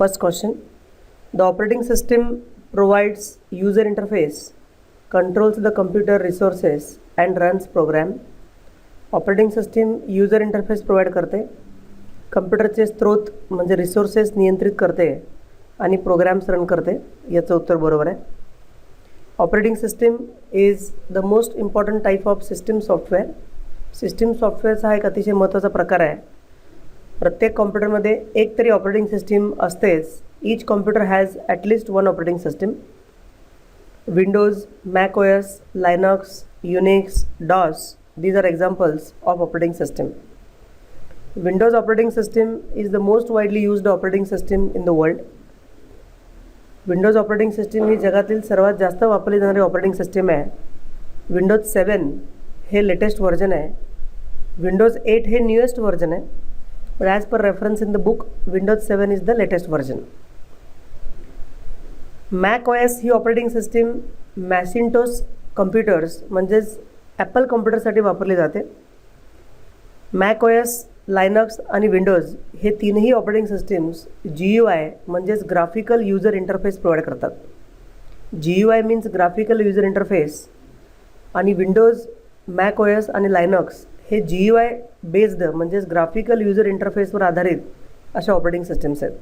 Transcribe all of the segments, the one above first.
First question. The operating system provides user interface, controls the computer resources and runs program. Operating system user interface provide करते, कम्प्युटरचे स्त्रोत म्हणजे resources नियंत्रित करते आणि programs run करते. याचं उत्तर बरोबर आहे. Operating system is the most important type of system software. System सॉफ्टवेअरचा हा एक अतिशय महत्त्वाचा प्रकार आहे. प्रत्येक कॉम्प्युटरमध्ये एक तरी ऑपरेटिंग सिस्टीम असतेच. Each computer has at least one operating system. Windows, Mac OS, Linux, Unix, DOS, these are examples of operating system. Windows operating system is the most widely used operating system in the world. Windows operating system ही जगातील सर्वात जास्त वापरली जाणारी operating system आहे. Windows 7 हे latest version आहे. Windows 8 हे newest version आहे. But as per reference in the book Windows 7 is the latest version. Mac OS ही ऑपरेटिंग सिस्टीम मॅसिंटोस कम्प्युटर्स म्हणजेच ॲपल कॉम्प्युटरसाठी वापरली जाते. मॅक OS, लायनक्स आणि विंडोज हे तीनही ऑपरेटिंग सिस्टीम्स GUI म्हणजेच ग्राफिकल यूजर इंटरफेस प्रोव्हाइड करतात. GUI means graphical user interface आणि विंडोज, मॅक OS आणि लायनक्स हे GUI बेस्ड म्हणजेच ग्राफिकल यूजर इंटरफेसवर आधारित अशा ऑपरेटिंग सिस्टीम्स आहेत.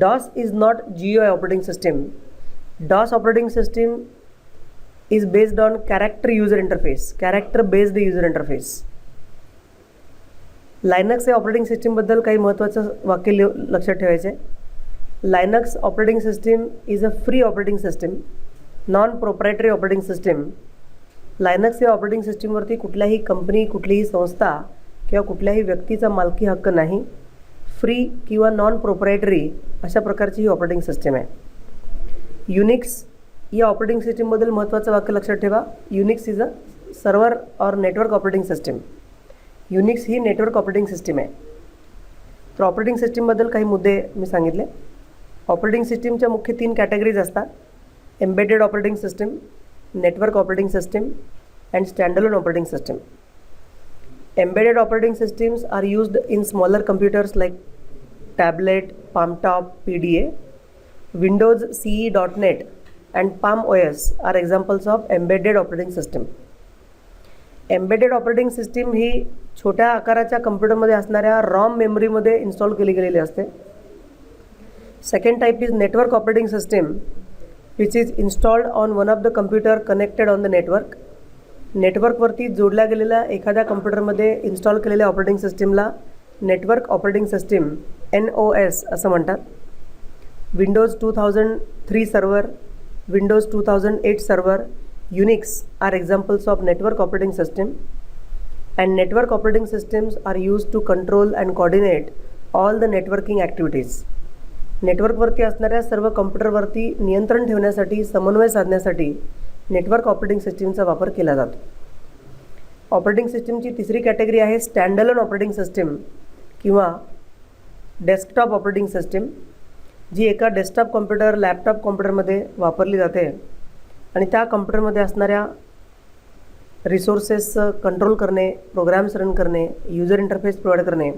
DOS is not GUI operating system. DOS operating system is based on character user interface, character based user interface. Linux या operating सिस्टीमबद्दल काही महत्त्वाचं वाक्य लक्षात ठेवायचं आहे. Linux operating system is a free operating system, non proprietary operating system. Linux या operating सिस्टीमवरती कुठल्याही कंपनी, कुठलीही संस्था किंवा कुठल्याही व्यक्तीचा मालकी हक्क नाही. फ्री किंवा नॉन प्रोप्रायटरी अशा प्रकारची ही ऑपरेटिंग सिस्टीम आहे. युनिक्स या ऑपरेटिंग सिस्टीमबद्दल महत्त्वाचं वाक्य लक्षात ठेवा. Unix is a server or network operating system. Unix he network operating system आहे. तर ऑपरेटिंग सिस्टीमबद्दल काही मुद्दे मी सांगितले. ऑपरेटिंग सिस्टीमच्या मुख्य 3 कॅटेगरीज असतात. Embedded operating system, network operating system and standalone operating system. Embedded operating systems are used in smaller computers like tablet, palmtop, PDA. Windows, CE.NET and Palm OS are examples of embedded operating system. Embedded operating system ही छोट्या आकाराच्या कम्प्युटरमध्ये असणाऱ्या ROM मेमरीमध्ये install केली गेलेली असते. Second type is network operating system which is installed on one of the computer connected on the network. नेटवर्कवरती जोडल्या गेलेल्या एखाद्या कम्प्युटरमध्ये इन्स्टॉल केलेल्या ऑपरेटिंग सिस्टीमला नेटवर्क ऑपरेटिंग सिस्टीम NOS असं म्हणतात. Windows 2003 server, Windows 2008 server, Unix are examples of network operating system, and network operating systems are used to control and coordinate all the networking activities. नेटवर्कवरती असणाऱ्या सर्व कम्प्युटरवरती नियंत्रण ठेवण्यासाठी, समन्वय साधण्यासाठी नेटवर्क ऑपरेटिंग सिस्टीमचा वापर केला जातो. ऑपरेटिंग सिस्टीमची तिसरी कॅटेगरी आहे स्टँडअलोन ऑपरेटिंग सिस्टीम किंवा डेस्कटॉप ऑपरेटिंग सिस्टीम, जी एका डेस्कटॉप कॉम्प्युटर, लॅपटॉप कॉम्प्युटरमध्ये वापरली जाते आणि त्या कॉम्प्युटरमध्ये असणाऱ्या रिसोर्सेसचं कंट्रोल करणे, प्रोग्राम्स रन करणे, यूजर इंटरफेस प्रोव्हाइड करणे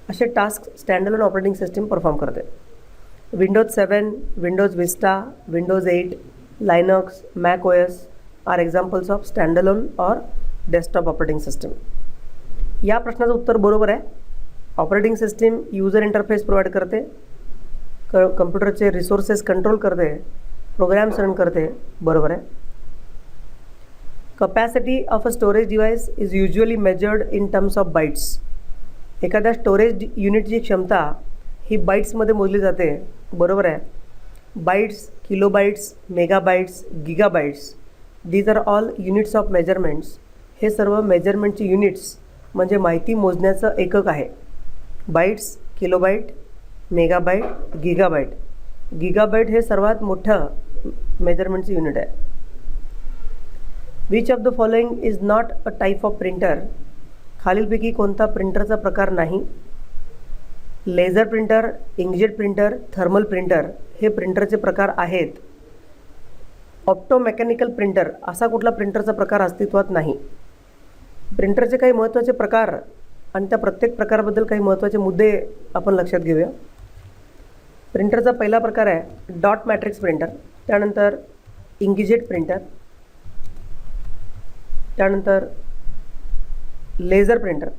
असे task standalone operating system perform करते. Windows 7, Windows Vista, Windows 8, Linux, Mac OS are examples of standalone or desktop operating system. या प्रश्नाचं उत्तर बरोबर आहे. Operating system user interface provide करते, कम्प्युटरचे रिसोर्सेस कंट्रोल करते, प्रोग्राम्स रन करते. बरोबर आहे. Capacity of a storage device is usually measured in terms of bites. एखाद्या स्टोरेज युनिटची क्षमता ही बाईट्समध्ये मोजली जाते. बरोबर आहे. Bytes, kilobytes, megabytes, gigabytes, these are all units of measurements. हे सर्व मेजरमेंटची युनिट्स म्हणजे माहिती मोजण्याचं एकक आहे. Bites, kilobyte, megabyte, गिगाबाईट. गिगाबाईट हे सर्वात मोठं मेजरमेंटचं युनिट आहे. Which of the following is not a type of printer. खालीलपैकी कोणता प्रिंटरचा प्रकार नाही. Laser printer, inkjet printer, thermal printer हे प्रिंटरचे प्रकार आहेत. ऑप्टोमेकॅनिकल प्रिंटर असा कुठला प्रिंटरचा प्रकार अस्तित्वात नाही. प्रिंटरचे काही महत्त्वाचे प्रकार आणि त्या प्रत्येक प्रकाराबद्दल काही महत्त्वाचे मुद्दे आपण लक्षात घेऊया. प्रिंटरचा पहिला प्रकार आहे डॉट मॅट्रिक्स प्रिंटर, त्यानंतर इंकजेट प्रिंटर, त्यानंतर laser printer.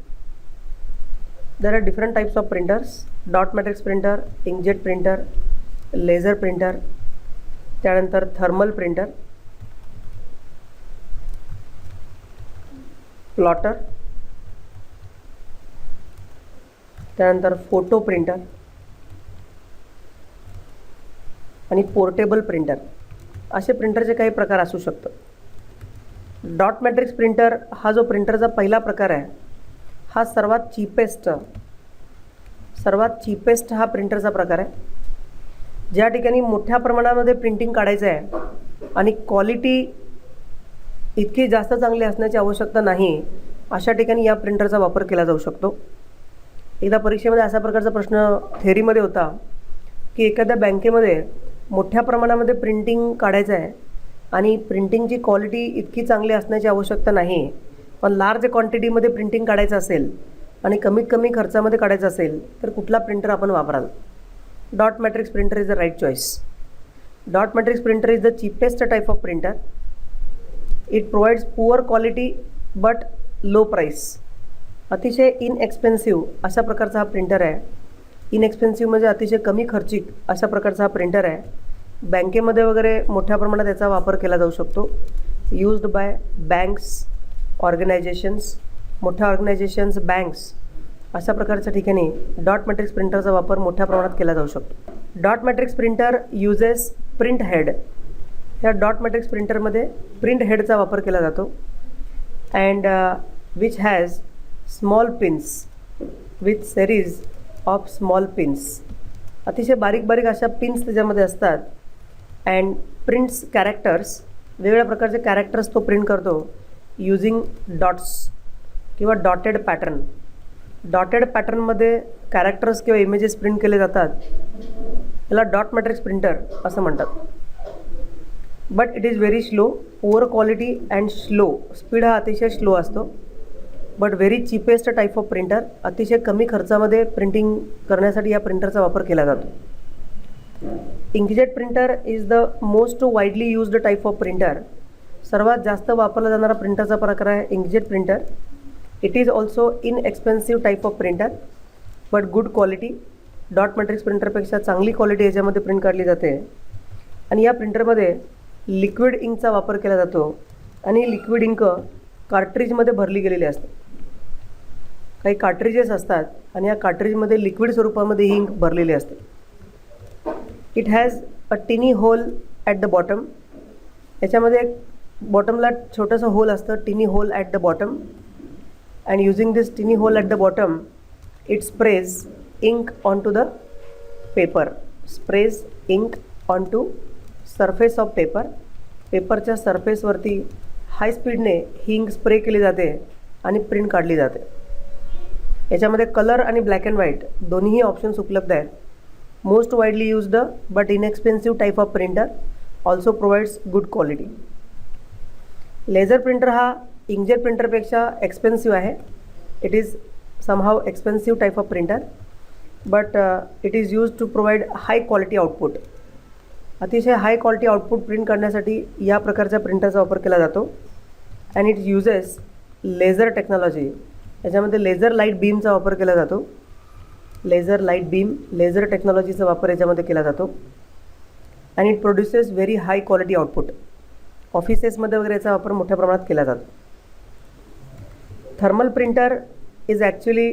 There are different types of printers: dot matrix printer, inkjet printer, laser printer, त्यानंतर थर्मल प्रिंटर, प्लॉटर, त्यानंतर फोटो प्रिंटर आणि पोर्टेबल प्रिंटर. असे प्रिंटरचे काही प्रकार असू शकतात. डॉट मॅट्रिक्स प्रिंटर हा जो प्रिंटरचा पहिला प्रकार आहे हा सर्वात चीपेस्ट हा प्रिंटरचा प्रकार आहे. ज्या ठिकाणी मोठ्या प्रमाणामध्ये प्रिंटिंग काढायचं आहे आणि क्वालिटी इतकी जास्त चांगली असण्याची आवश्यकता नाही, अशा ठिकाणी या प्रिंटरचा वापर केला जाऊ शकतो. एकदा परीक्षेमध्ये अशा प्रकारचा प्रश्न थेअरीमध्ये होता की एखाद्या बँकेमध्ये मोठ्या प्रमाणामध्ये प्रिंटिंग काढायचं आहे आणि प्रिंटिंगची क्वालिटी इतकी चांगली असण्याची आवश्यकता नाही, पण लार्ज क्वांटिटीमध्ये प्रिंटिंग काढायचं असेल आणि कमीत कमी खर्चामध्ये काढायचं असेल तर कुठला प्रिंटर आपण वापराल? Dot matrix printer is the right choice. Dot matrix printer is the cheapest type of printer. It provides poor quality but low price. अतिशय इनएक्सपेन्सिव्ह अशा प्रकारचा हा प्रिंटर आहे. इनएक्सपेन्सिव्ह म्हणजे अतिशय कमी खर्चिक अशा प्रकारचा हा प्रिंटर आहे. बँकेमध्ये वगैरे मोठ्या प्रमाणात याचा वापर केला जाऊ शकतो. यूज्ड बाय बँक्स, ऑर्गनायझेशन्स, मोठ्या ऑर्गनायझेशन्स, बँक्स अशा प्रकारच्या ठिकाणी डॉट मॅट्रिक्स प्रिंटरचा वापर मोठ्या प्रमाणात केला जाऊ शकतो. Dot matrix printer uses print head. या डॉट मॅट्रिक्स प्रिंटरमध्ये प्रिंट हेडचा वापर केला जातो. And which has small pins with series of small pins. अतिशय बारीक बारीक अशा पिन्स त्याच्यामध्ये असतात. अँड प्रिंट्स कॅरेक्टर्स, वेगवेगळ्या प्रकारचे कॅरेक्टर्स तो प्रिंट करतो यूजिंग डॉट्स किंवा डॉटेड पॅटर्न. डॉटेड पॅटर्नमध्ये कॅरेक्टर्स किंवा इमेजेस प्रिंट केले जातात. याला डॉट मॅट्रिक्स प्रिंटर असं म्हणतात. But it is very slow, poor quality and slow. Speed हा अतिशय स्लो असतो. But very cheapest type of printer. अतिशय कमी खर्चामध्ये प्रिंटिंग करण्यासाठी या प्रिंटरचा वापर केला जातो. Inkjet printer is the most widely used type of printer. सर्वात जास्त वापरला जाणारा प्रिंटरचा प्रकार आहे inkjet printer. It is also inexpensive type of printer but good quality. Dot matrix प्रिंटरपेक्षा चांगली क्वालिटी याच्यामध्ये प्रिंट काढली जाते. आणि या प्रिंटरमध्ये लिक्विड इंकचा वापर केला जातो आणि लिक्विड इंक कार्ट्रिजमध्ये भरली गेलेली असते. काही कार्ट्रिजेस असतात आणि या कार्ट्रिजमध्ये लिक्विड स्वरूपामध्ये ही इंक भरलेली असते. It has a tiny hole at the bottom. याच्यामध्ये एक बॉटमला छोटंसं होल असतं, tiny hole at the bottom. And using this tiny hole at the bottom it sprays ink on to the paper. Sprays ink on to surface of paper. पेपरच्या सरफेसवरती हाय स्पीडने ही Inc spray केली जाते आणि प्रिंट काढली जाते. याच्यामध्ये कलर आणि ब्लॅक अँड व्हाईट दोन्हीही ऑप्शन्स उपलब्ध आहेत. Most widely used but inexpensive type of printer also provides good quality. Laser printer हा इंकजेट प्रिंटरपेक्षा एक्सपेन्सिव्ह आहे. It is somehow expensive type of printer but it is use to provide high quality output. अतिशय high quality output print करण्यासाठी या प्रकारच्या प्रिंटरचा वापर केला जातो. And it uses laser technology. याच्यामध्ये लेझर लाईट बीमचा वापर केला जातो. लेझर लाईट बीम, लेझर टेक्नॉलॉजीचा वापर याच्यामध्ये केला जातो. And it produces very high quality output. ऑफिसेसमध्ये वगैरे याचा वापर मोठ्या प्रमाणात केला जातो. Thermal printer is actually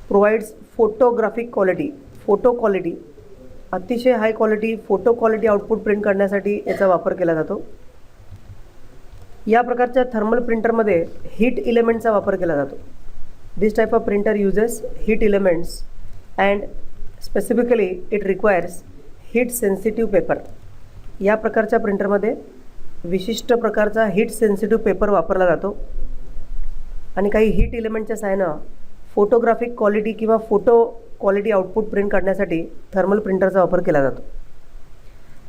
provides photographic quality. Photo quality, अतिशय high quality photo quality output print करण्यासाठी याचा वापर केला जातो. या प्रकारच्या थर्मल प्रिंटरमध्ये हीट इलेमेंटचा वापर केला जातो. This type of printer uses heat elements and specifically it requires heat sensitive paper. या प्रकारच्या प्रिंटरमध्ये विशिष्ट प्रकारचा हीट सेन्सिटिव्ह पेपर वापरला जातो आणि काही हीट इलेमेंटच्या सहाय्यानं फोटोग्राफिक क्वालिटी किंवा फोटो क्वालिटी आउटपुट प्रिंट करण्यासाठी थर्मल प्रिंटरचा वापर केला जातो.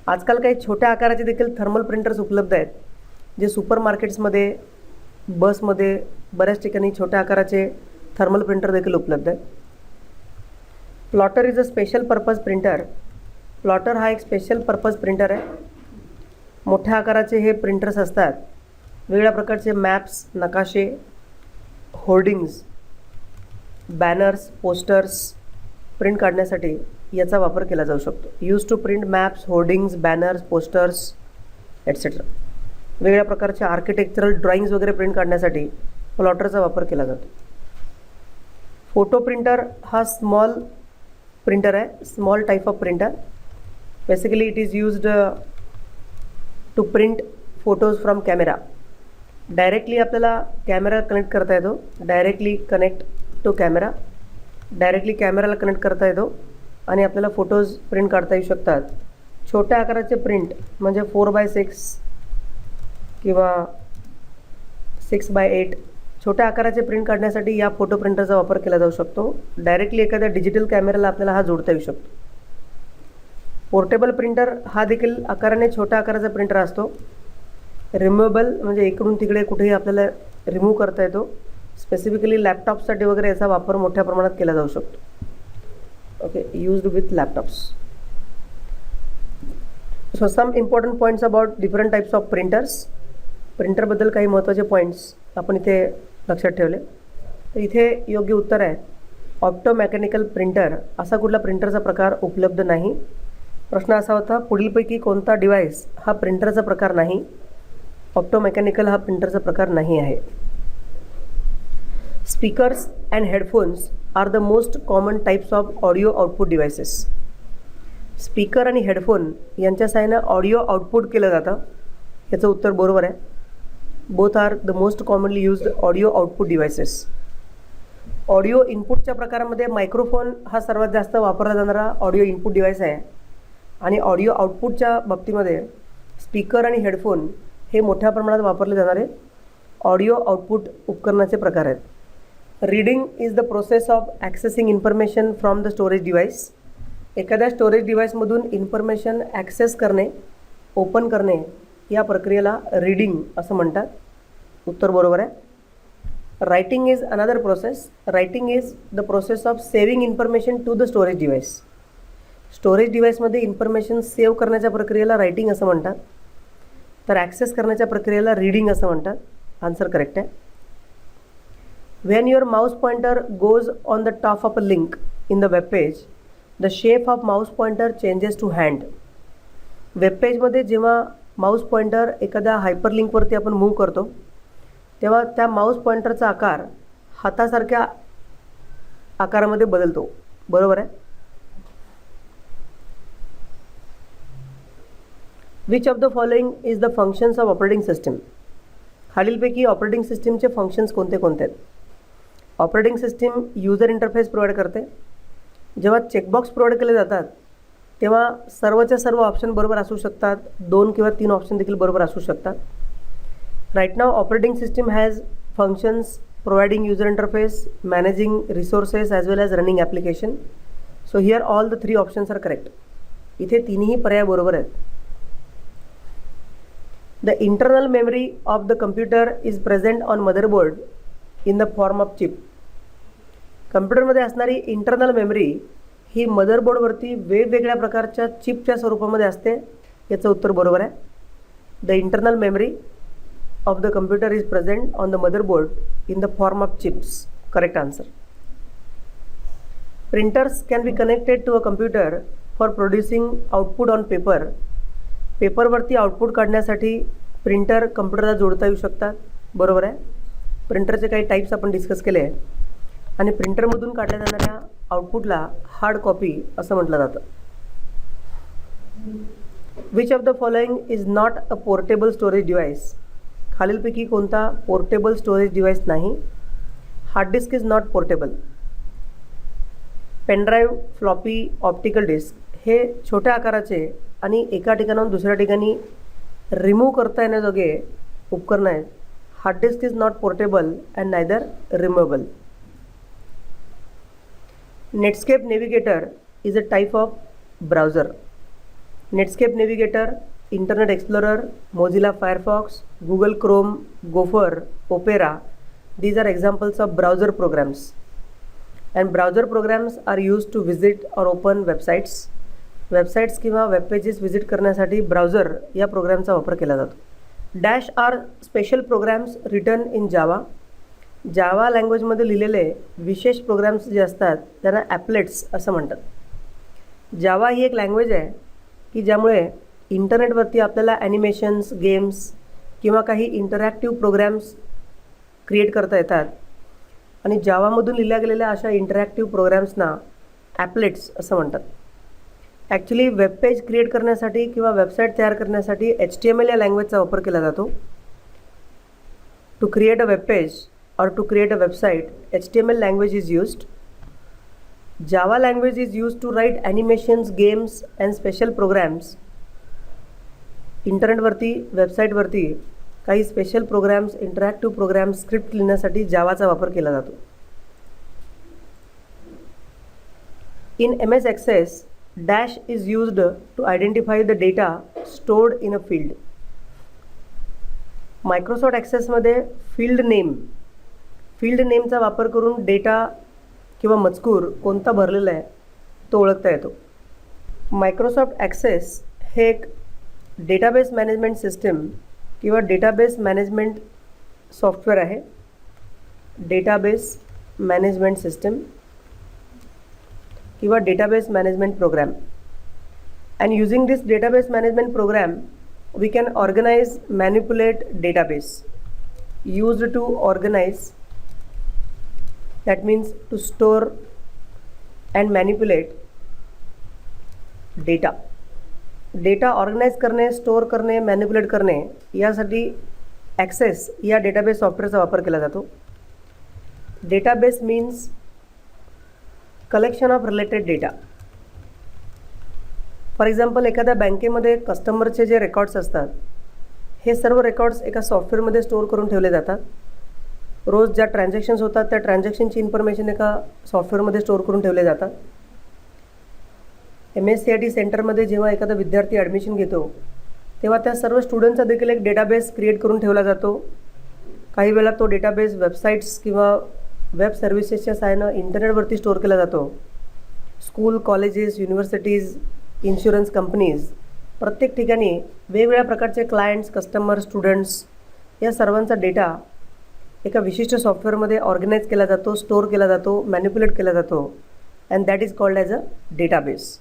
आजकाल काही छोट्या आकाराचे देखील थर्मल प्रिंटर्स उपलब्ध आहेत, जे सुपर मार्केट्समध्ये, बसमध्ये बऱ्याच ठिकाणी छोट्या आकाराचे थर्मल प्रिंटर देखील उपलब्ध आहेत. Plotter is a special purpose printer. Plotter हा एक स्पेशल पर्पज प्रिंटर आहे. मोठ्या आकाराचे हे प्रिंटर्स असतात. वेगवेगळ्या प्रकारचे मॅप्स, नकाशे, होर्डिंग्स, बॅनर्स, पोस्टर्स प्रिंट काढण्यासाठी याचा वापर केला जाऊ शकतो. Use to print maps, hoardings, banners, posters etcetera. वेगवेगळ्या प्रकारच्या आर्किटेक्चरल ड्रॉइंग्स वगैरे प्रिंट काढण्यासाठी प्लॉटरचा वापर केला जातो. फोटो प्रिंटर हा स्मॉल प्रिंटर आहे, small type of printer. Basically it is used to print photos from camera. Directly आपल्याला कॅमेरा कनेक्ट करता येतो. Directly connect to camera. Directly कॅमेराला कनेक्ट करता येतो आणि आपल्याला फोटोज प्रिंट काढता येऊ शकतात. छोट्या आकाराचे प्रिंट म्हणजे 4x6 किंवा 6x8 छोट्या आकाराचे प्रिंट काढण्यासाठी या फोटो प्रिंटरचा वापर केला जाऊ शकतो. डायरेक्टली एखाद्या डिजिटल कॅमेराला आपल्याला हा जोडता येऊ शकतो. पोर्टेबल प्रिंटर हा देखील आकाराने छोट्या आकाराचा प्रिंटर असतो. रिमूवेबल म्हणजे इकडून तिकडे कुठेही आपल्याला रिमूव्ह करता येतो. स्पेसिफिकली लॅपटॉपसाठी वगैरे याचा वापर मोठ्या प्रमाणात केला जाऊ शकतो. Okay, used with laptops. So some important points about different types of printers. प्रिंटरबद्दल काही महत्त्वाचे पॉईंट्स आपण इथे लक्षात ठेवले. तर इथे योग्य उत्तर आहे ऑप्टोमेकॅनिकल प्रिंटर. असा कुठला प्रिंटरचा प्रकार उपलब्ध नाही. प्रश्न असा होता, पुढीलपैकी कोणता डिव्हाइस हा प्रिंटरचा प्रकार नाही? ऑप्टोमेकॅनिकल हा प्रिंटरचा प्रकार नाही आहे. Speakers and headphones are the most common types of audio output devices. Speaker आणि हेडफोन यांच्या साहाय्यानं ऑडिओ आउटपुट केलं जातं. याचं उत्तर बरोबर आहे. Both are the most commonly used audio output devices. Audio इनपुटच्या प्रकारामध्ये मायक्रोफोन हा सर्वात जास्त वापरला जाणारा ऑडिओ इनपुट डिव्हाइस आहे आणि ऑडिओ आउटपुटच्या बाबतीमध्ये स्पीकर आणि हेडफोन हे मोठ्या प्रमाणात वापरले जाणारे ऑडिओ आउटपुट उपकरणाचे प्रकार आहेत. Reading is the process of accessing information from the storage device. एखाद्या स्टोरेज डिव्हाइसमधून इन्फॉर्मेशन ॲक्सेस करणे, ओपन करणे या प्रक्रियेला रीडिंग असं म्हणतात. उत्तर बरोबर आहे. Writing is another process. Writing is the process of saving information to the storage device. Storage डिव्हाइसमध्ये इन्फॉर्मेशन सेव्ह करण्याच्या प्रक्रियेला रायटिंग असं म्हणतात. तर ॲक्सेस करण्याच्या प्रक्रियेला रीडिंग असं म्हणतात. आन्सर करेक्ट आहे. When your mouse pointer goes on the top of a link in the web page, the shape of mouse pointer changes to hand. Web पेजमध्ये जेव्हा माऊस पॉइंटर एखाद्या हायपरलिंकवरती आपण मूव्ह करतो तेव्हा त्या माऊस पॉइंटरचा आकार हातासारख्या आकारामध्ये बदलतो. बरोबर आहे. Which of the following is the functions of operating system. खालीलपैकी ऑपरेटिंग सिस्टीमचे फंक्शन्स कोणते कोणते आहेत? Operating system user interface provide करते. जेव्हा चेकबॉक्स प्रोव्हाइड केले जातात तेव्हा सर्वच्या सर्व ऑप्शन बरोबर असू शकतात. 2 किंवा 3 ऑप्शन देखील बरोबर असू शकतात. Right now operating system has functions providing user interface, managing resources as well as running application. So here all the 3 options are correct. इथे तिन्ही पर्याय बरोबर आहेत. The internal memory of the computer is present on motherboard in the form of chip. कम्प्युटरमध्ये असणारी internal memory ही मदरबोर्डवरती वेगवेगळ्या प्रकारच्या चिपच्या स्वरूपामध्ये असते. याचं उत्तर बरोबर आहे. The internal memory of the computer is present on the motherboard in the form of chips. Correct answer. Printers can be connected to a computer for producing output on paper. पेपरवरती आउटपुट काढण्यासाठी printer कम्प्युटरला जोडता येऊ शकतात. बरोबर आहे. प्रिंटरचे काही types आपण डिस्कस केले आहे आणि प्रिंटरमधून काढल्या जाणाऱ्या आउटपुटला हार्ड कॉपी असं म्हटलं जातं. Which of the following is not a portable storage device. खालीलपैकी कोणता पोर्टेबल स्टोरेज डिव्हाइस नाही? Hard disk is not portable. Pendrive, floppy, optical disk हे छोट्या आकाराचे आणि एका ठिकाणाहून दुसऱ्या ठिकाणी रिमूव्ह करता येण्याजोगे उपकरण आहेत. Hard disk is not portable and neither removable. Netscape Navigator is a type of browser. Netscape Navigator, Internet Explorer, Mozilla Firefox, Google Chrome, Gopher, Opera, these are examples of browser programs. And browser programs are use to visit or open websites. Websites किंवा web pages visit करण्यासाठी browser या प्रोग्रामचा वापर केला जातो. Dash are special programs written in Java. Java लँग्वेजमध्ये लिहिलेले विशेष प्रोग्राम्स जे असतात त्यांना ॲपलेट्स असं म्हणतात. जावा ही एक लँग्वेज आहे की ज्यामुळे इंटरनेटवरती आपल्याला ॲनिमेशन्स, गेम्स किंवा काही इंटरॅक्टिव्ह प्रोग्राम्स क्रिएट करता येतात आणि जावामधून लिहिल्या गेलेल्या अशा इंटरॅक्टिव्ह प्रोग्राम्सना ॲपलेट्स असं म्हणतात. ॲक्च्युली वेब पेज क्रिएट करण्यासाठी किंवा वेबसाईट तयार करण्यासाठी HTML या लँग्वेजचा वापर केला जातो. To create a web page or to create a website, HTML language is used. Java language is used to write animations, games and special programs. इंटरनेटवरती, वेबसाईटवरती काही special programs, interactive programs, script लिहिण्यासाठी जावाचा वापर केला जातो. In MS Access, dash is used to identify the data stored in a field. Microsoft ॲक्सेसमध्ये field नेमचा वापर करून डेटा किंवा मजकूर कोणता भरलेला आहे तो ओळखता येतो. मायक्रोसॉफ्ट ॲक्सेस हे एक डेटाबेस मॅनेजमेंट सिस्टीम किंवा डेटाबेस मॅनेजमेंट सॉफ्टवेअर आहे. डेटाबेस मॅनेजमेंट सिस्टीम किंवा database management program. And using this database management program we can organize, manipulate database. Used to organize, that means to store and manipulate data. Data organise करणे, store करणे, manipulate करणे यासाठी access या database सॉफ्टवेअरचा वापर केला जातो. Database means collection of related data. For example, एखाद्या बँकेमध्ये कस्टमरचे जे रेकॉर्ड्स असतात हे सर्व रेकॉर्ड्स एका सॉफ्टवेअरमध्ये स्टोअर करून ठेवले जातात. रोज ज्या ट्रान्झॅक्शन्स होतात त्या ट्रान्झॅक्शनची इन्फॉर्मेशन एका सॉफ्टवेअरमध्ये स्टोअर करून ठेवले जातात. MSCIT सेंटरमध्ये जेव्हा एखादा विद्यार्थी ॲडमिशन घेतो तेव्हा त्या सर्व स्टुडंटचा देखील एक डेटाबेस क्रिएट करून ठेवला जातो. काही वेळा तो डेटाबेस वेबसाईट्स किंवा वेब सर्व्हिसेसच्या सहाय्यानं इंटरनेटवरती स्टोअर केला जातो. School, colleges, universities, insurance companies प्रत्येक ठिकाणी वेगवेगळ्या प्रकारचे क्लायंट्स, कस्टमर, स्टुडंट्स या सर्वांचा डेटा एका विशिष्ट सॉफ्टवेअरमध्ये ऑर्गनाईज केला जातो, स्टोअर केला जातो, मॅनिप्युलेट केला जातो and that is called as a database.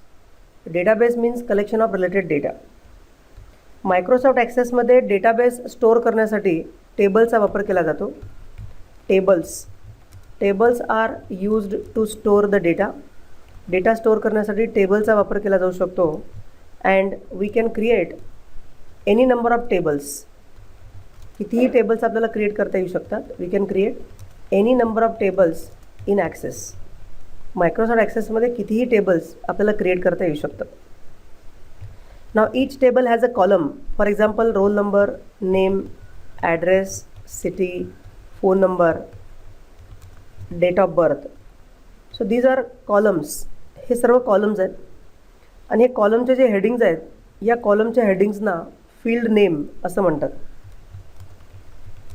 Database means collection of related data. Microsoft ॲक्सेसमध्ये डेटाबेस स्टोअर करण्यासाठी टेबलचा वापर केला जातो. Tables are used to store the data. Data store करण्यासाठी टेबलचा वापर केला जाऊ शकतो. And we can create any number of tables. कितीही टेबल्स आपल्याला क्रिएट करता येऊ शकतात. We can create any number of tables in Access. Microsoft ॲक्सेसमध्ये कितीही टेबल्स आपल्याला क्रिएट करता येऊ शकतात. नाव each table has a column. For example, roll number, name, address, city, phone number, date of birth. So these are columns. हे सर्व columns आहेत आणि हे कॉलमचे जे हेडिंग्ज आहेत या कॉलमच्या हेडिंग्सना फील्ड नेम असं म्हणतात.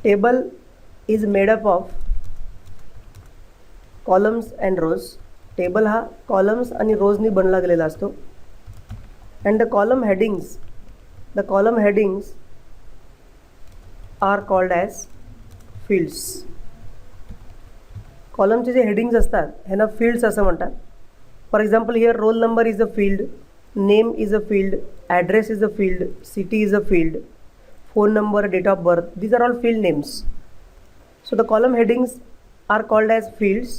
Table is made up of columns and rows. Table हा कॉलम्स आणि रोजनी बनला गेलेला असतो. And the column headings are called as fields. कॉलमचे जे हेडिंग्स असतात ह्यांना फील्ड्स असं म्हणतात. For example, here roll number is a field, name is a field, address is a field, city is a field, phone number, date of birth, these are all field names. So the column headings are called as fields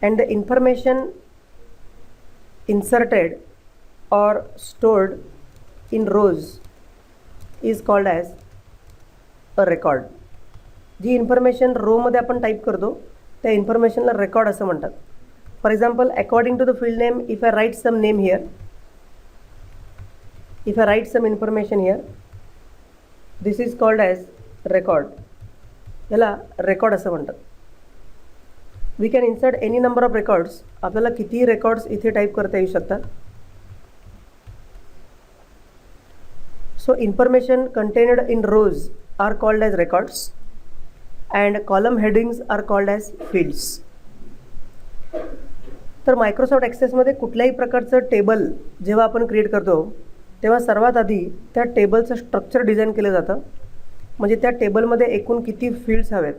and the information inserted or stored in rows is called as a record. जी information रोमध्ये आपण type करतो त्या इन्फॉर्मेशनला record असं म्हणतात. For example, according to the field name, if I write some name here, if I write some information here, this is called as record. याला record असं म्हणतात. We can insert any number of records. आपल्याला कितीही records इथे type करता येऊ शकतात. So information contained in rows are called as records and column headings are called as fields. तर मायक्रोसॉफ्ट ॲक्सेसमध्ये कुठल्याही प्रकारचं टेबल जेव्हा आपण क्रिएट करतो तेव्हा सर्वात आधी त्या टेबलचं स्ट्रक्चर डिझाईन केलं जातं. म्हणजे त्या टेबलमध्ये एकूण किती फील्ड्स हवेत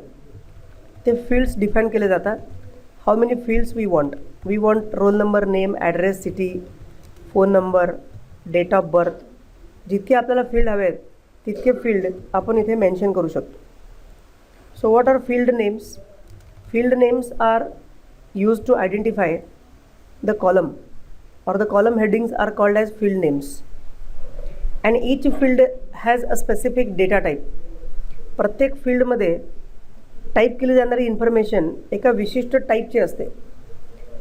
ते फील्ड्स डिफाईन केले जातात. How many fields we want roll number, name, address, city, phone number, date of birth. जितके आपल्याला फील्ड हवेत तितके फील्ड आपण इथे मेन्शन करू शकतो. So what are field names? Field names are used to identify the column or the column headings are called as field names, and each field has a specific data type. प्रत्येक फील्डमध्ये type केली जाणारी information एका विशिष्ट टाईपची असते.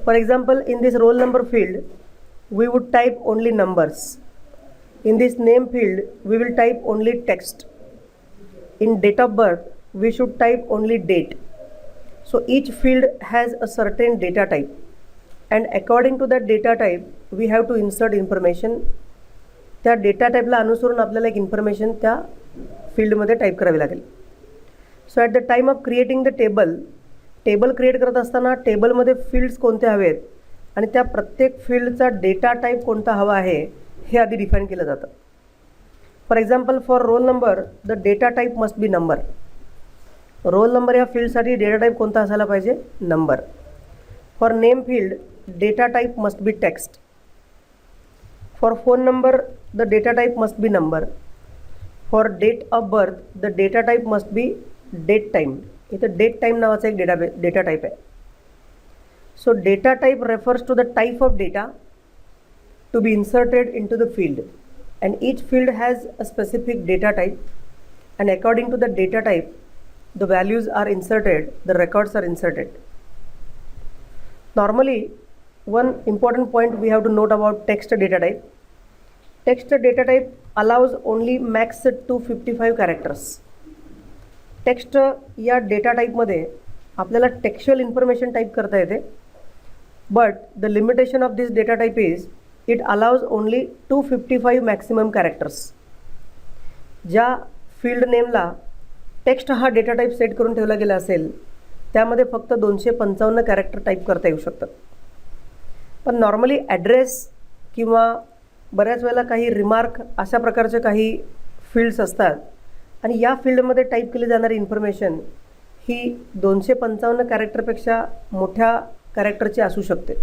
For example, in this roll number field we would type only numbers. In this name field we will type only text. In date of birth we should type only date. So each field has a certain data type, and according to that data type we have to insert information. त्या data टाईपला अनुसरून आपल्याला एक information त्या फील्डमध्ये type करावी लागेल. So at the time of creating the table create करत असताना टेबलमध्ये फील्ड्स कोणते हवेत आणि त्या प्रत्येक फील्डचा डेटा टाईप कोणता हवा आहे हे आधी डिफाईन केलं जातं. For example, for roll number the data type must be number. Roll number या फील्डसाठी डेटा टाईप कोणता असायला पाहिजे? Number. For name field data type must be text. For phone number the data type must be number. For date of birth the data type must be date time. इथं date time नावाचा एक data type आहे. So data type refers to the type of data to be inserted into the field, and each field has a specific data type, and according to the data type the values are inserted, the records are inserted. Normally, one important point we have to note about text data type. Text data type allows only max 255 characters. Text या data टाईपमध्ये आपल्याला textual information type करता येते, but the limitation of this data type is it allows only 255 maximum characters. ज्या field नेमला text हा data type set करून ठेवला गेला असेल त्यामध्ये फक्त 255 कॅरेक्टर टाईप करता येऊ शकतात. पण नॉर्मली ॲड्रेस किंवा बऱ्याच वेळेला काही रिमार्क अशा प्रकारचे काही फील्ड्स असतात आणि या फील्डमध्ये टाईप केली जाणारी इन्फॉर्मेशन ही 255 कॅरेक्टरपेक्षा मोठ्या कॅरेक्टरची असू शकते.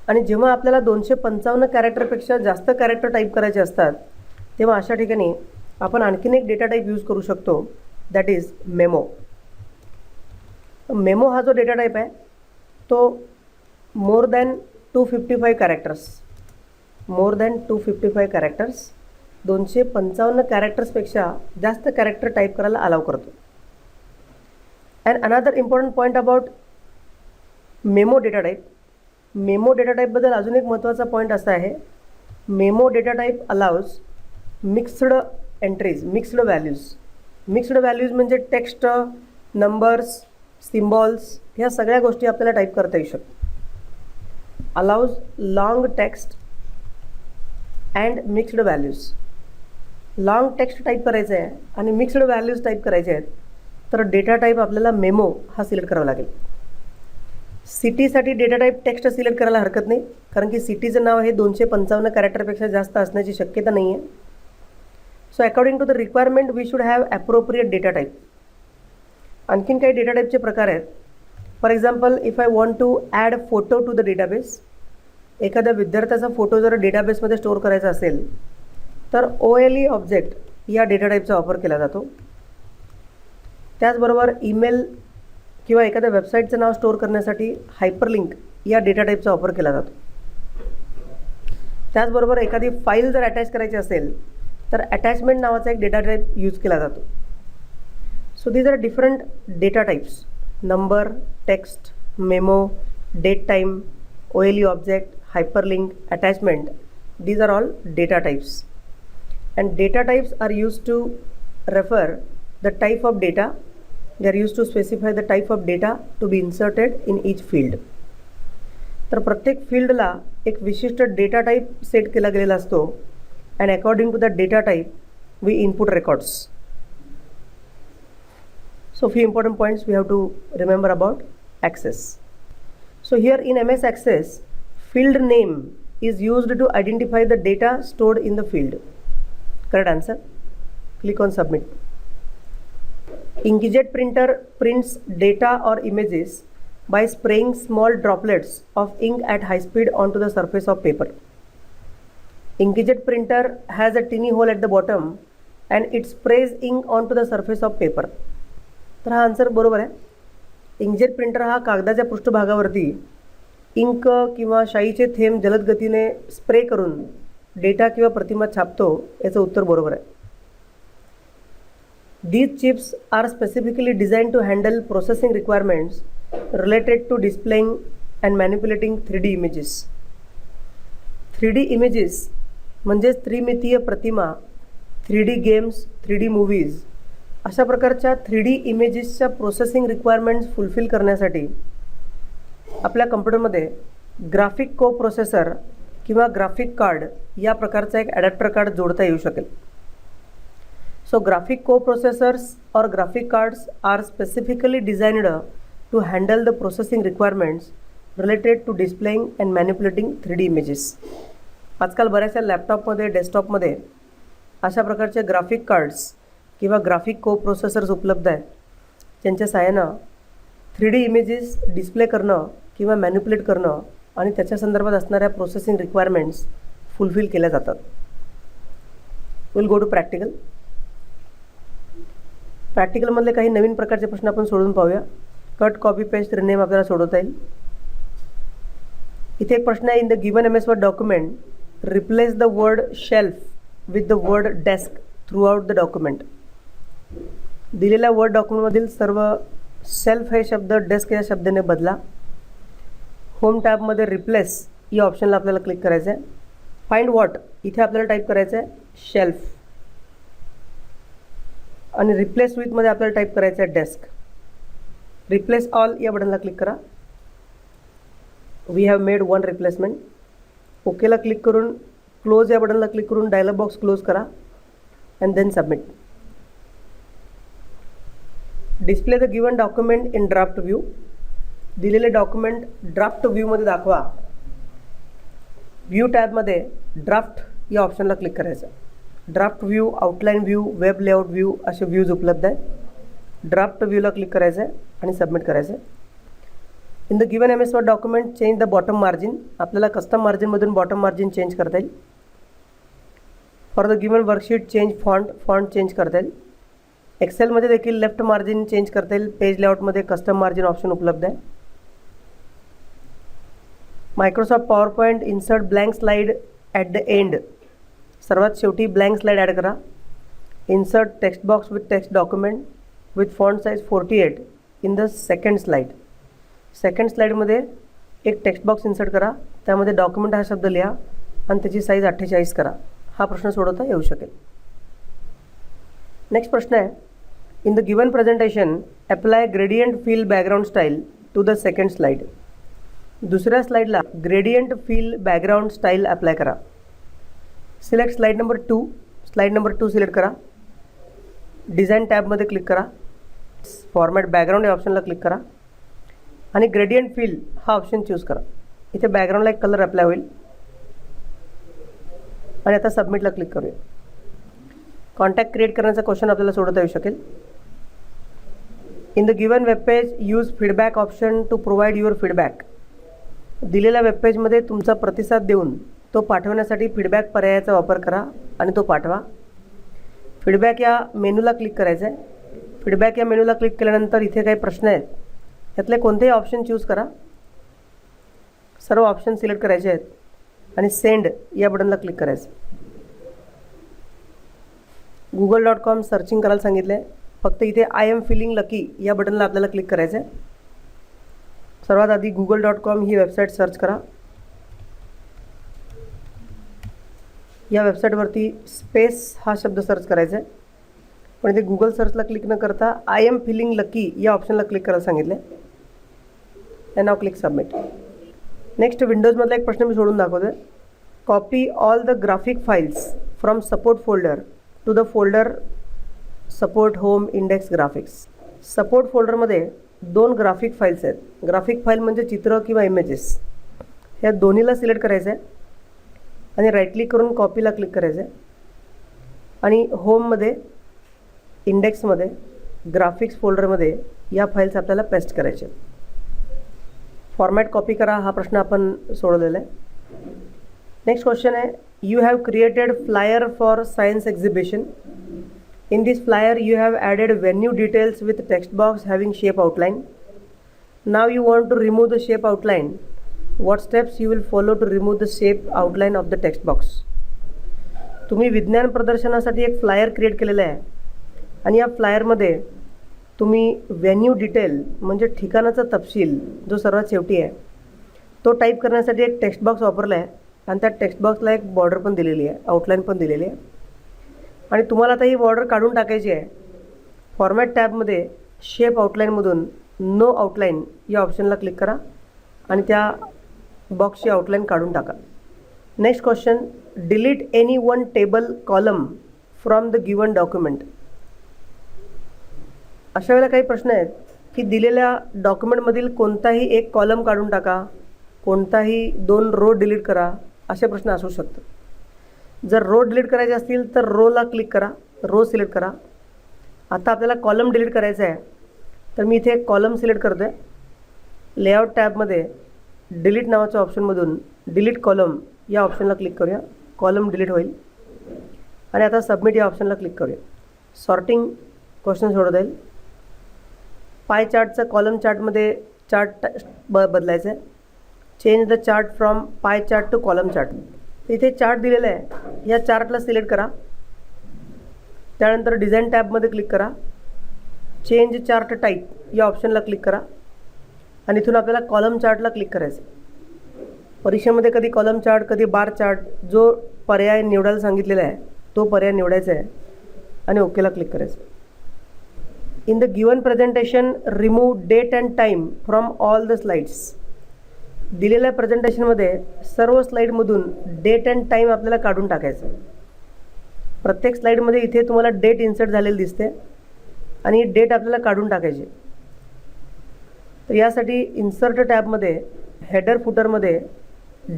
आणि जेव्हा आपल्याला 255 कॅरेक्टरपेक्षा जास्त कॅरेक्टर टाईप करायचे असतात तेव्हा अशा ठिकाणी आपण आणखीन एक डेटा टाईप यूज करू शकतो, दॅट इज मेमो. मेमो हा जो डेटा टाईप आहे तो मोर दॅन 255 कॅरेक्टर्स 255 कॅरेक्टर्सपेक्षा जास्त कॅरेक्टर टाईप करायला अलाव करतो. And another important point about memo data टाईपबद्दल अजून एक महत्त्वाचा पॉईंट असा आहे, memo data type allows mixed entries, mixed values म्हणजे टेक्स्ट, नंबर्स, सिम्बॉल्स ह्या सगळ्या गोष्टी आपल्याला टाईप करता येऊ शकतात. Allows long text and mixed values. Long text type करायचं आहे आणि मिक्स्ड व्हॅल्यूज टाईप करायचे आहेत तर डेटा टाईप आपल्याला मेमो हा सिलेक्ट करावा लागेल. सिटीसाठी डेटा टाईप टेक्स्ट सिलेक्ट करायला हरकत नाही, कारण की सिटीचं नाव हे 255 कॅरेक्टरपेक्षा जास्त असण्याची शक्यता नाही आहे. So according to the requirement we should have appropriate data type. आणखीन काही डेटा टाईपचे प्रकार आहेत. For example, if I want to add photo to the database, एखाद्या विद्यार्थ्याचा फोटो जर डेटाबेसमध्ये स्टोअर करायचा असेल तर OLE ऑब्जेक्ट या डेटा टाईपचा वापर केला जातो. त्याचबरोबर ईमेल किंवा एखाद्या वेबसाईटचं नाव स्टोअर करण्यासाठी हायपरलिंक या डेटा टाईपचा वापर केला जातो. त्याचबरोबर एखादी फाईल जर अटॅच करायची असेल तर अटॅचमेंट नावाचा एक डेटा टाईप यूज केला जातो. So these are different data types: number, text, memo, date time, OLE object, hyperlink, attachment. These are all data types, and data types are used to refer the type of data. They are used to specify the type of data to be inserted in each field. तर प्रत्येक फील्डला एक विशिष्ट data type set केला गेलेला असतो, and according to that data type we input records. So few important points we have to remember about access. So here in MS Access, field name is used to identify the data stored in the field. Correct answer. Click on submit. Inkjet printer prints data or images by spraying small droplets of ink at high speed onto the surface of paper. Inkjet printer has a teeny hole at the bottom and it sprays ink onto the surface of paper. तर हा answer बरोबर आहे. Inkjet printer हा कागदाच्या पृष्ठभागावरती Inc किंवा शाईचे थेंब जलद गतीने स्प्रे करून डेटा किंवा प्रतिमा छापतो. याचं उत्तर बरोबर आहे. These chips are specifically designed to handle processing requirements related to displaying and manipulating 3D images. 3D images म्हणजेच त्रिमितीय प्रतिमा, 3D गेम्स, 3D मूव्हीज अशा प्रकारच्या 3D इमेजेसच्या प्रोसेसिंग रिक्वायरमेंट्स फुलफिल करण्यासाठी आपल्या कम्प्युटरमध्ये ग्राफिक को प्रोसेसर किंवा ग्राफिक कार्ड या प्रकारचा एक ॲडॅप्टर कार्ड जोडता येऊ शकेल. So graphic coprocessors or graphic cards are specifically designed to handle the processing requirements related to displaying and manipulating 3D images. आजकाल बऱ्याचशा लॅपटॉपमध्ये, डेस्कटॉपमध्ये अशा प्रकारचे ग्राफिक कार्ड्स किंवा ग्राफिक कोप्रोसेसर्स उपलब्ध आहेत, ज्यांच्या सहाय्यानं 3D इमेजेस डिस्प्ले करणं किंवा मॅनिप्युलेट करणं आणि त्याच्या संदर्भात असणाऱ्या प्रोसेसिंग रिक्वायरमेंट्स फुलफिल केल्या जातात. Will go to practical. प्रॅक्टिकलमधले काही नवीन प्रकारचे प्रश्न आपण सोडून पाहूया. कट, कॉपी, पेस्ट, रिनेम आपल्याला सोडवता येईल. इथे एक प्रश्न आहे. In the given MS Word document replace the word shelf with the word desk through out the document. दिलेल्या वर्ड डॉक्युमेंटमधील सर्व सेल्फ हे शब्द डेस्क या शब्दाने बदला. होम टॅबमध्ये रिप्लेस या ऑप्शनला आपल्याला क्लिक करायचं आहे. फाइंड वॉट इथे आपल्याला टाईप करायचं आहे शेल्फ आणि रिप्लेस विथमध्ये आपल्याला टाईप करायचं आहे डेस्क. रिप्लेस ऑल या बटनला क्लिक करा. We have made one replacement. ओकेला क्लिक करून क्लोज या बटनला क्लिक करून डायलॉग बॉक्स क्लोज करा and then submit. Display the given document in draft view. दिलेले डॉक्युमेंट ड्राफ्ट व्ह्यूमध्ये दाखवा. व्ह्यू टॅबमध्ये ड्राफ्ट या ऑप्शनला क्लिक करायचं. Draft view, outline view, web layout view असे व्ह्यूज उपलब्ध आहेत. ड्राफ्ट व्ह्यूला क्लिक करायचं आहे आणि सबमिट करायचं आहे. In the given MS Word document change the bottom margin. आपल्याला कस्टम मार्जिनमधून बॉटम मार्जिन चेंज करता येईल. For the given worksheet change font change करता येईल. एक्सेलमध्ये देखील लेफ्ट मार्जिन चेंज करता येईल. पेज लेआउटमध्ये कस्टम मार्जिन ऑप्शन उपलब्ध आहे. Microsoft PowerPoint insert blank slide at the end. सर्वात शेवटी ब्लँक स्लाईड ॲड करा. Insert text box with text document with font size 48 in the second slide. Second स्लाईडमध्ये एक टेक्स्ट बॉक्स इन्सर्ट करा. त्यामध्ये document हा शब्द लिहा आणि त्याची साईज 48 करा. हा प्रश्न सोडवता येऊ शकेल. नेक्स्ट प्रश्न आहे. In the given presentation apply gradient fill background style to the second slide. दुसऱ्या स्लाईडला gradient fill background style apply करा. Select slide number 2. Slide number 2 select करा. डिझाईन टॅबमध्ये क्लिक करा. फॉर्मॅट बॅकग्राऊंड या ऑप्शनला क्लिक करा आणि ग्रेडियंट फिल हा ऑप्शन चूज करा. इथे बॅकग्राऊंडला एक कलर अप्लाय होईल आणि आता सबमिटला क्लिक करूया. कॉन्टॅक्ट क्रिएट करण्याचा क्वेश्चन आपल्याला सोडवता येऊ शकेल. In the given webpage use feedback option to provide your feedback. दिलेल्या वेबपेजमध्ये तुमचा प्रतिसाद देऊन तो पाठवण्यासाठी फीडबॅक पर्यायाचा वापर करा आणि तो पाठवा. फीडबॅक या मेनूला क्लिक करायचं आहे. फीडबॅक या मेनूला क्लिक केल्यानंतर इथे काही प्रश्न आहेत. यातले कोणतेही ऑप्शन चूज करा. सर्व ऑप्शन सिलेक्ट करायचे आहेत आणि सेंड या बटनला क्लिक करायचं. google.com सर्चिंग करायला सांगितलं आहे. फक्त इथे आय एम फिलिंग लकी या बटनला आपल्याला क्लिक करायचं आहे. सर्वात आधी google.com ही वेबसाईट सर्च करा. या वेबसाईटवरती स्पेस हा शब्द सर्च करायचा आहे. पण इथे गुगल सर्चला क्लिक न करता आय एम फिलिंग लकी या ऑप्शनला क्लिक करायला सांगितलं आहे. And now click submit. Next विंडोजमधला एक प्रश्न मी सोडून दाखवतो आहे. Copy all the graphic files from support folder to the folder support home index graphics. Support फोल्डरमध्ये 2 ग्राफिक फाईल्स आहेत. ग्राफिक फाईल म्हणजे चित्र किंवा इमेजेस. ह्या दोन्हीला सिलेक्ट करायचं आहे आणि राईट क्लिक करून कॉपीला क्लिक करायचं आहे आणि होममध्ये, इंडेक्समध्ये, ग्राफिक्स फोल्डरमध्ये या फाईल्स आपल्याला पेस्ट करायचे. फॉर्मॅट कॉपी करा हा प्रश्न आपण सोडवलेला आहे. नेक्स्ट क्वेश्चन आहे, you have created flyer for science exhibition. In this flyer you have added venue details with text box having shape outline. Now you want to remove the shape outline. What steps you will follow to remove the shape outline of the text box? तुम्ही विज्ञान प्रदर्शनासाठी एक flyer create केलेलं आहे आणि या फ्लायरमध्ये तुम्ही venue detail म्हणजे ठिकाणाचा तपशील जो सर्वात शेवटी आहे तो टाईप करण्यासाठी एक टेक्स्ट बॉक्स वापरला आहे आणि त्या टेक्स्ट बॉक्सला एक बॉर्डर पण दिलेली आहे, आउटलाईन पण दिलेली आहे आणि तुम्हाला आता ही बॉर्डर काढून टाकायची आहे. फॉर्मॅट टॅबमध्ये शेप आउटलाईनमधून नो आउटलाईन या ऑप्शनला क्लिक करा आणि त्या बॉक्सची आउटलाईन काढून टाका. Next question, delete any one table column from the given document. अशा वेळेला काही प्रश्न आहेत की दिलेल्या डॉक्युमेंटमधील कोणताही एक कॉलम काढून टाका, कोणताही 2 रो डिलीट करा, असे प्रश्न असू शकतात. जर रो डिलीट करायचे असतील तर रोला क्लिक करा, रो सिलेक्ट करा. आता आपल्याला कॉलम डिलीट करायचा आहे तर मी इथे एक कॉलम सिलेक्ट करतो आहे. लेआउट टॅबमध्ये डिलीट नावाच्या ऑप्शनमधून डिलीट कॉलम या ऑप्शनला क्लिक करूया. कॉलम डिलीट होईल आणि आता सबमिट या ऑप्शनला क्लिक करूया. सॉर्टिंग क्वेश्चन सोडवता येईल. पाय चार्टचं कॉलम चार्टमध्ये चार्ट बदलायचं आहे. Change the chart from pie chart to column chart. इथे चार्ट दिलेला आहे, या चार्टला सिलेक्ट करा. त्यानंतर डिझाईन टॅबमध्ये क्लिक करा. चेंज चार्ट टाईप या ऑप्शनला क्लिक करा आणि इथून आपल्याला कॉलम चार्टला क्लिक करायचं. परीक्षेमध्ये कधी कॉलम चार्ट, कधी बार चार्ट, जो पर्याय निवडायला सांगितलेला आहे तो पर्याय निवडायचा आहे आणि ओकेला क्लिक करायचं. In the given presentation remove date and time from all the slides. दिलेल्या प्रेझेंटेशनमध्ये सर्व स्लाईडमधून डेट अँड टाईम आपल्याला काढून टाकायचं. प्रत्येक स्लाईडमध्ये इथे तुम्हाला डेट इन्सर्ट झालेली दिसते आणि डेट आपल्याला काढून टाकायची. तर यासाठी इन्सर्ट टॅबमध्ये हेडर फुटरमध्ये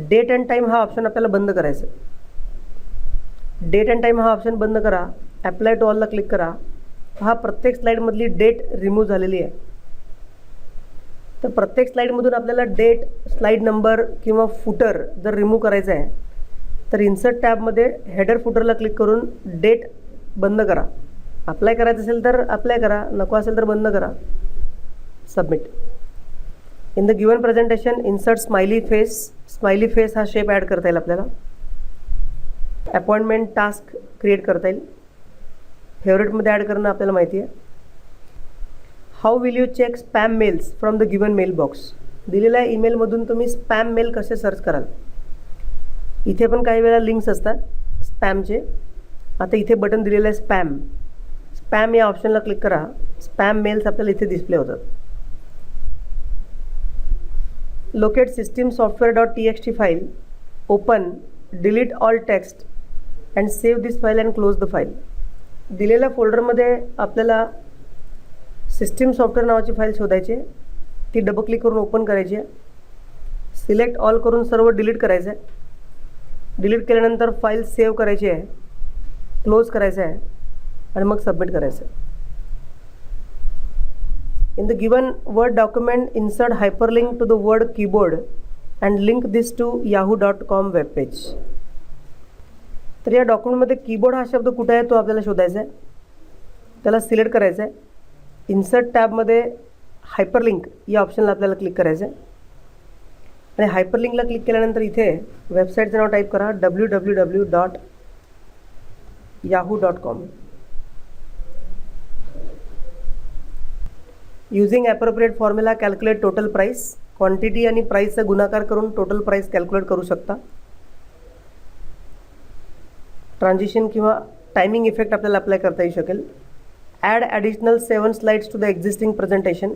डेट अँड टाईम हा ऑप्शन आपल्याला बंद करायचा. डेट अँड टाईम हा ऑप्शन बंद करा. ॲप्लाय टू ऑलला क्लिक करा. हा प्रत्येक स्लाईडमधली डेट रिमूव्ह झालेली आहे. तर प्रत्येक स्लाईडमधून आपल्याला डेट, स्लाईड नंबर किंवा फुटर जर रिमूव्ह करायचं आहे तर इन्सर्ट टॅबमध्ये हेडर फुटरला क्लिक करून डेट बंद करा. अप्लाय करायचं असेल तर अप्लाय करा, नको असेल तर बंद करा. Submit. In the given presentation insert smiley face. Smiley face हा शेप ॲड करता येईल आपल्याला. अपॉइंटमेंट टास्क क्रिएट करता येईल. फेवरेटमध्ये ॲड करणं आपल्याला माहिती आहे. How will you check spam mails from the given mail box. दिलेल्या ईमेलमधून तुम्ही स्पॅम मेल कसे सर्च कराल. इथे पण काही वेळा लिंक्स असतात स्पॅमचे. आता इथे बटन दिलेलं आहे स्पॅम. स्पॅम या ऑप्शनला क्लिक करा. स्पॅम मेल्स आपल्याला इथे डिस्प्ले होतात. Locate system software.txt file. Open, delete all text and save this file and close the file. दिलेल्या फोल्डरमध्ये आपल्याला सिस्टीम सॉफ्टवेअर नावाची फाईल शोधायची. ती डबल क्लिक करून ओपन करायची आहे. सिलेक्ट ऑल करून सर्व डिलीट करायचं आहे. डिलीट केल्यानंतर फाईल सेव्ह करायची आहे, क्लोज करायचं आहे आणि मग सबमिट करायचं आहे. In the given word document insert hyperlink to the word keyboard and link this to yahoo.com web page. तर या डॉक्युमेंटमध्ये कीबोर्ड हा शब्द कुठे आहे तो आपल्याला शोधायचा आहे. त्याला सिलेक्ट करायचं आहे. इन्सर्ट टॅबमध्ये हायपरलिंक या ऑप्शनला आपल्याला क्लिक करायचं आहे आणि हायपरलिंकला क्लिक केल्यानंतर इथे वेबसाईटचं नाव टाईप करा www.yahoo.com. Using appropriate formula calculate total price. Quantity आणि प्राईसचा गुणाकार करून टोटल प्राईस कॅल्क्युलेट करू शकता. ट्रान्झिशन किंवा टायमिंग इफेक्ट आपल्याला अप्लाय करता येऊ शकेल. Add additional 7 slides to the existing presentation.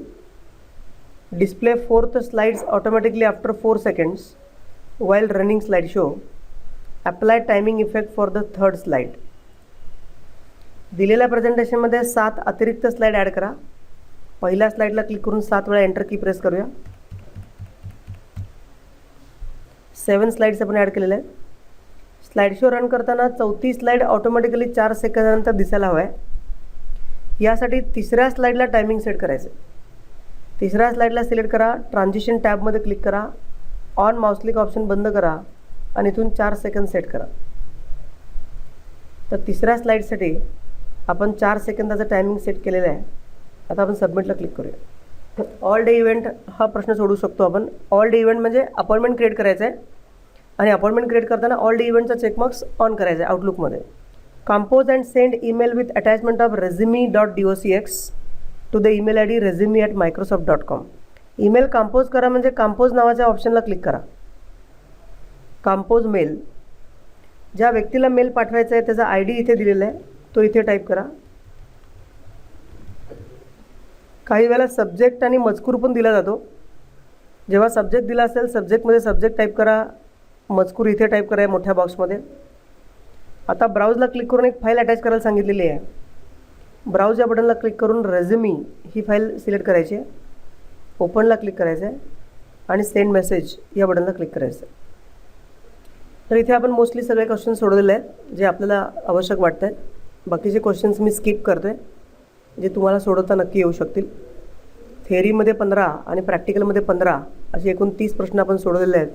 Display 4th slides automatically after 4 seconds while running slideshow. Apply timing effect for the 3rd slide. दिलेल्या प्रेझेंटेशनमध्ये 7 अतिरिक्त स्लाईड ॲड करा. पहिल्या स्लाईडला क्लिक करून 7 वेळा एंटर की प्रेस करूया. 7 स्लाईड्स आपण ॲड केलेल्या आहेत. स्लाईड शो रन करताना 4थी स्लाईड ऑटोमॅटिकली 4 सेकंदानंतर दिसायला हवं आहे. यासाठी 3ऱ्या स्लाईडला टायमिंग सेट करायचं. 3ऱ्या स्लाईडला सिलेक्ट करा, ट्रान्झिशन टॅबमध्ये क्लिक करा, ऑन माऊस क्लिक ऑप्शन बंद करा आणि इथून 4 सेकंद सेट करा. तर 3ऱ्या स्लाईडसाठी आपण 4 सेकंदाचं टायमिंग सेट केलेलं आहे. आता आपण सबमिटला क्लिक करूया. ऑल डे इव्हेंट हा प्रश्न सोडू शकतो आपण. ऑल डे इव्हेंट म्हणजे अपॉइंटमेंट क्रिएट करायचं आहे आणि अपॉइंटमेंट क्रिएट करताना ऑल डे इव्हेंटचा चेकमार्क्स ऑन करायचा आहे आउटलुकमध्ये. Compose and send email with attachment of resume.docx to the email I D resume@microsoft.com. Email compose करा म्हणजे कंपोज नावाच्या ऑप्शनला क्लिक करा. कंपोज मेल, ज्या व्यक्तीला मेल पाठवायचा आहे त्याचा ID इथे दिलेला आहे, तो इथे टाईप करा. काही वेळेला सब्जेक्ट आणि मजकूर पण दिला जातो. जेव्हा सब्जेक्ट दिला असेल सब्जेक्टमध्ये सब्जेक्ट टाईप करा, मजकूर इथे टाईप करा मोठ्या बॉक्समध्ये. आता ब्राउजला क्लिक करून एक फाईल अटॅच करायला सांगितलेली आहे. ब्राउज या बटनला क्लिक करून रेझ्युमी ही फाईल सिलेक्ट करायची आहे, ओपनला क्लिक करायचं आहे आणि सेंड मेसेज या बटनला क्लिक करायचं आहे. तर इथे आपण मोस्टली सगळे क्वेश्चन सोडवलेले आहेत जे आपल्याला आवश्यक वाटत आहेत. बाकीचे क्वेश्चन्स मी स्किप करतो आहे जे तुम्हाला सोडवता नक्की येऊ शकतील. थेअरीमध्ये 15 आणि प्रॅक्टिकलमध्ये 15 असे एकूण 30 प्रश्न आपण सोडवलेले आहेत.